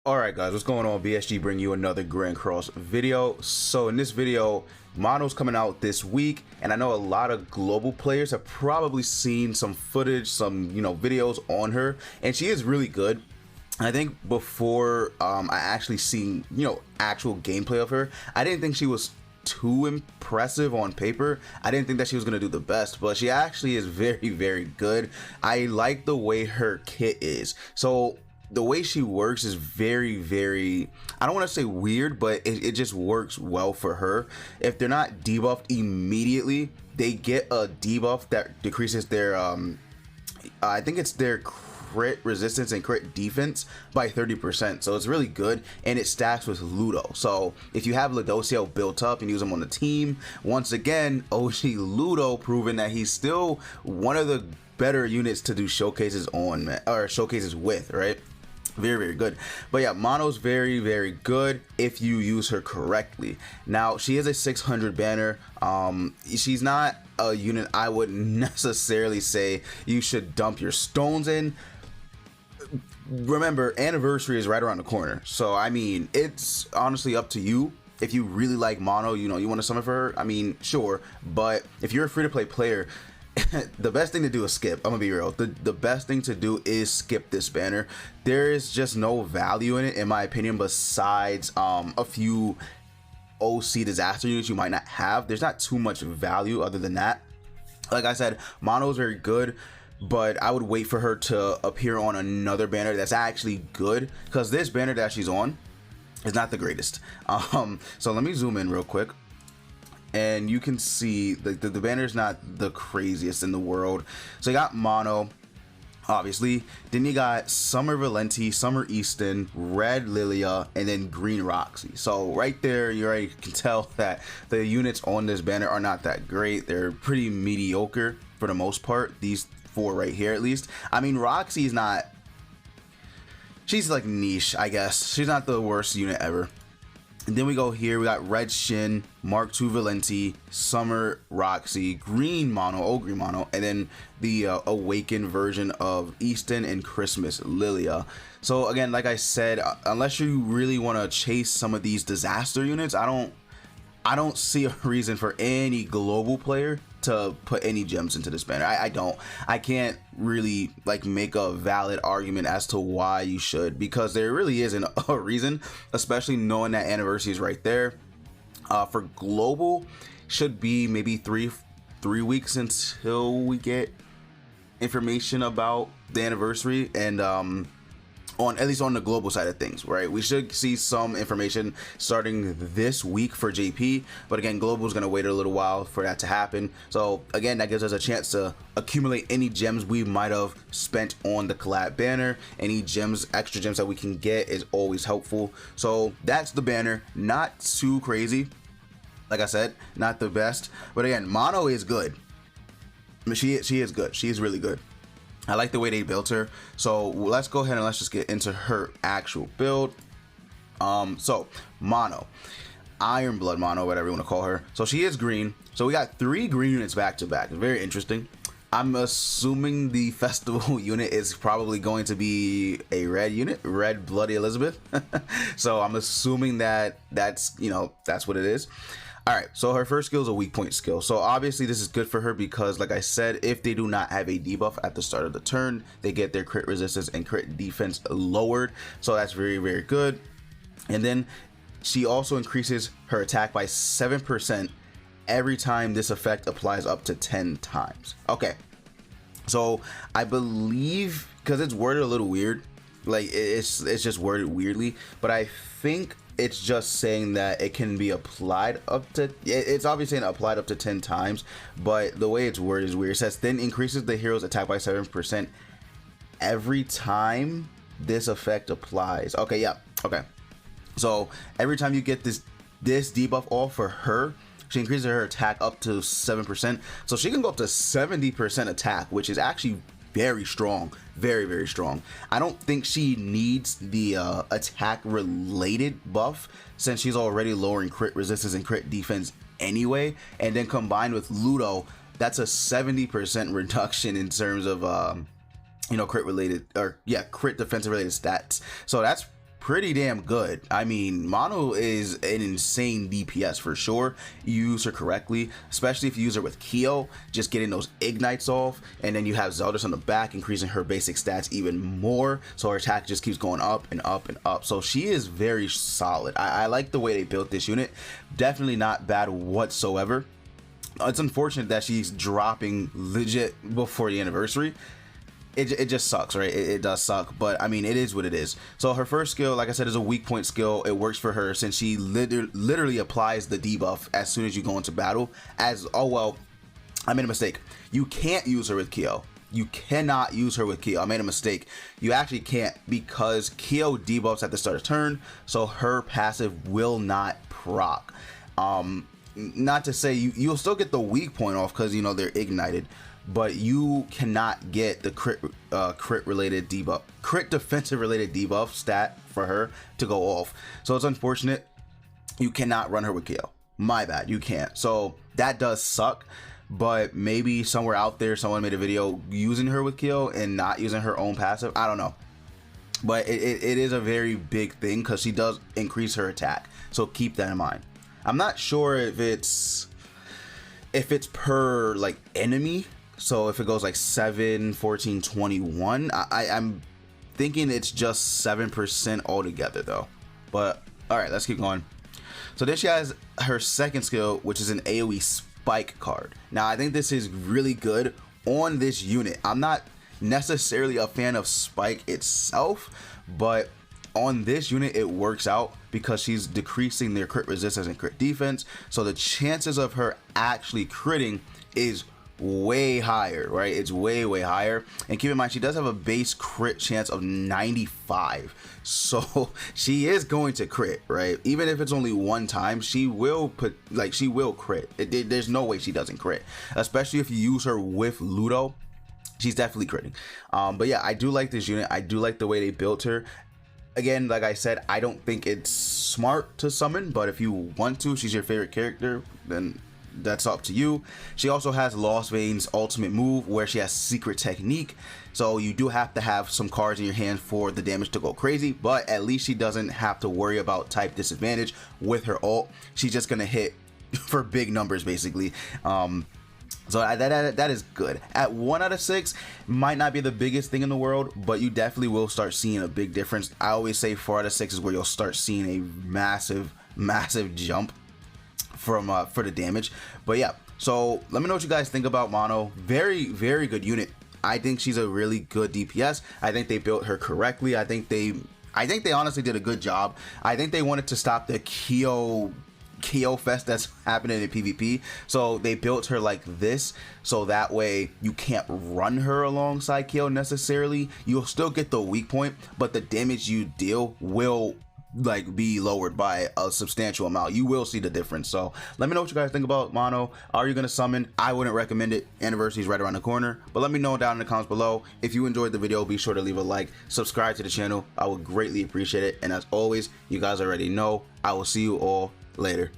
Alright guys, what's going on? BSG bring you another Grand Cross video. So in this video, Mono's coming out this week, and I know a lot of global players have probably seen some footage, some videos on her, and she is really good. I think before I actually seen actual gameplay of her, I didn't think she was too impressive on paper. I didn't think that she was gonna do the best, but she actually is very good. I like the way her kit is. So the way she works is very, I don't want to say weird, but it just works well for her. If they're not debuffed immediately, they get a debuff that decreases their I think it's their crit resistance and crit defense by 30%. So it's really good, and it stacks with Ludo. So if you have Ludocio built up and use him on the team, once again, OG Ludo proving that he's still one of the better units to do showcases on, or showcases with, right? Very good. But yeah, Mono's very good if you use her correctly. Now, she is a 600 banner. She's not a unit I would necessarily say you should dump your stones in. Remember, anniversary is right around the corner, so I mean, it's honestly up to you. If you really like Mono, you want to summon for her, I mean, sure. But if you're a free-to-play player, the best thing to do is skip. I'm gonna be real. The best thing to do is skip this banner. There is just no value in it, in my opinion, besides a few OC disaster units you might not have. There's not too much value other than that. Like I said, Mono is very good, but I would wait for her to appear on another banner that's actually good, because this banner that she's on is not the greatest. So let me zoom in real quick, and you can see the banner is not the craziest in the world. So you got Mono, obviously, then you got Summer Valenti, Summer Easton, Red Lilia, and then Green Roxy. So right there, you already can tell that the units on this banner are not that great. They're pretty mediocre for the most part, these four right here at least. I mean, Roxy is not, she's like niche, I guess. She's not the worst unit ever. And then we go here, we got Red Shin, Mark II Valenti, Summer Roxy, Green Mono, Green Mono, and then the Awakened version of Easton and Christmas Lilia. So again, like I said, unless you really want to chase some of these disaster units, I don't see a reason for any global player to put any gems into this banner. I can't really like make a valid argument as to why you should, because there really isn't a reason, especially knowing that anniversary is right there. For global, should be maybe three weeks until we get information about the anniversary, and on at least on the global side of things, right? We should see some information starting this week for JP, but again, global is going to wait a little while for that to happen. So again, that gives us a chance to accumulate any gems we might have spent on the collab banner. Any gems, extra gems that we can get is always helpful. So that's the banner. Not too crazy, like I said, not the best, but again, Mono is good. I mean, she is good. She is really good. I like the way they built her. So let's go ahead and let's just get into her actual build. So Mono, Iron Blood Mono, whatever you want to call her. So she is green. So we got 3 green units back to back. Very interesting. I'm assuming the festival unit is probably going to be a red unit, Red Bloody Elizabeth. So I'm assuming that that's what it is. All right, so her first skill is a weak point skill. So obviously this is good for her because, like I said, if they do not have a debuff at the start of the turn, they get their crit resistance and crit defense lowered. So that's very good. And then she also increases her attack by 7% every time this effect applies up to 10 times. Okay, so I believe, because it's worded a little weird, like it's just worded weirdly, but I think it's just saying that it can be applied up to, it's obviously applied up to 10 times, but the way it's worded is weird. It says then increases the hero's attack by 7% every time this effect applies. Okay, yeah, okay. So every time you get this debuff off for her, she increases her attack up to 7%. So she can go up to 70% attack, which is actually very strong, very strong. I don't think she needs the attack related buff, since she's already lowering crit resistance and crit defense anyway, and then combined with Ludo, that's a 70% reduction in terms of crit related, or yeah, crit defensive related stats. So that's pretty damn good. I mean, Mono is an insane DPS for sure. You use her correctly, especially if you use her with Kyo, just getting those ignites off, and then you have Zeldris on the back, increasing her basic stats even more, so her attack just keeps going up and up and up. So she is very solid. I like the way they built this unit. Definitely not bad whatsoever. It's unfortunate that she's dropping legit before the anniversary. It just sucks, right? It does suck, but I mean, it is what it is. So her first skill, like I said, is a weak point skill. It works for her since she literally applies the debuff as soon as you go into battle. Oh well, I made a mistake. You can't use her with Kyo. You cannot use her with Kyo. I made a mistake. You actually can't, because Kyo debuffs at the start of turn, so her passive will not proc. Not to say you'll still get the weak point off because, you know, they're ignited, but you cannot get the crit related debuff, crit defensive related debuff stat for her to go off. So it's unfortunate. You cannot run her with Kyo. My bad, you can't. So that does suck, but maybe somewhere out there someone made a video using her with Kyo and not using her own passive. I don't know, but it is a very big thing because she does increase her attack, so keep that in mind. I'm not sure if it's per like enemy, so if it goes like 7, 14, 21, I'm thinking it's just 7% altogether though. But all right, let's keep going. So then she has her second skill, which is an AoE spike card. Now I think this is really good on this unit. I'm not necessarily a fan of spike itself, but on this unit it works out because she's decreasing their crit resistance and crit defense, so the chances of her actually critting is way higher, right? It's way higher. And keep in mind, she does have a base crit chance of 95, so she is going to crit, right? Even if it's only one time, she will crit. There's no way she doesn't crit, especially if you use her with Ludo. She's definitely critting. But yeah, I do like this unit. I do like the way they built her. Again, like I said, I don't think it's smart to summon, but if you want to, she's your favorite character, then that's up to you. She also has Lost Veins ultimate move where she has secret technique, so you do have to have some cards in your hand for the damage to go crazy, but at least she doesn't have to worry about type disadvantage with her ult. She's just gonna hit for big numbers basically. So that is good. At 1 out of 6, might not be the biggest thing in the world, but you definitely will start seeing a big difference. I always say 4 out of 6 is where you'll start seeing a massive jump from for the damage. But yeah, so let me know what you guys think about Mono. Very good unit. I think she's a really good DPS. I think they built her correctly. I think they honestly did a good job. I think they wanted to stop the Kyo fest that's happening in PvP, so they built her like this, so that way you can't run her alongside Kyo necessarily. You'll still get the weak point, but the damage you deal will like be lowered by a substantial amount. You will see the difference. So let me know what you guys think about Mono. Are you gonna summon? I wouldn't recommend it. Anniversary's right around the corner, but let me know down in the comments below. If you enjoyed the video, be sure to leave a like, subscribe to the channel. I would greatly appreciate it, and as always, you guys already know, I will see you all later.